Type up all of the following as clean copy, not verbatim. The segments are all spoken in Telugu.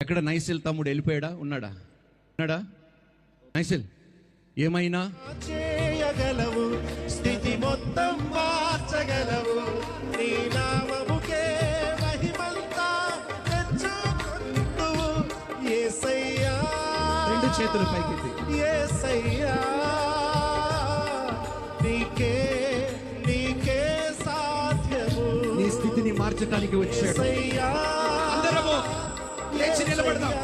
ఎక్కడ నైసిల్ తమ్ముడు వెళ్ళిపోయాడా? ఉన్నాడా? నైసిల్ ఏమైనా చేయగలవు, స్థితి మొత్తం మార్చగలవు, నీ నామముకే మహిమంతా తెచ్చుకుందువు యేసయ్యా. రెండు చేతులు పైకెత్తి, యేసయ్యా నీకే నీకే సాధ్యము. నీ స్థితిని మార్చడానికి వచ్చాడు. యేసయ్యా అందరము లేచి నిలబడదాం.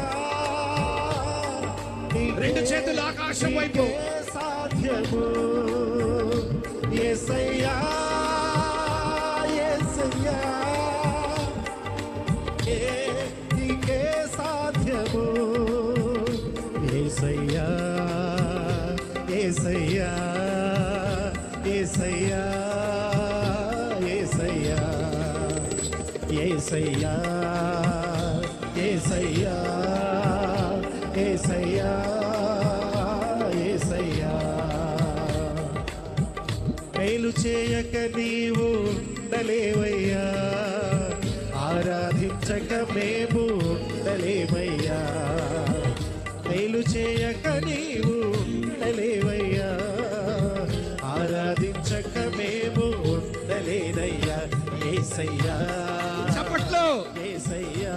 రెండు చేతులు ఆకాశం వైపు. సాధ్యము యేసయ్యా యేసయ్యా నీకే సాధ్యము. యేసయ్యా యేసయ్యా యేసయ్యా యేసయ్యా యేసయ్యా యేసయ్యా యేసయ్యా యేసయ్యా. మేలు చేయక నీవు ఉండలేవయ్యా, ఆరాధించక మేము ఉండలేవయ్యా. మేలు చేయక నీవు ఉండలేవయ్యా, ఆరాధించక మేము ఉండలేదయ్యా. యేసయ్యా చప్పట్లో యేసయ్యా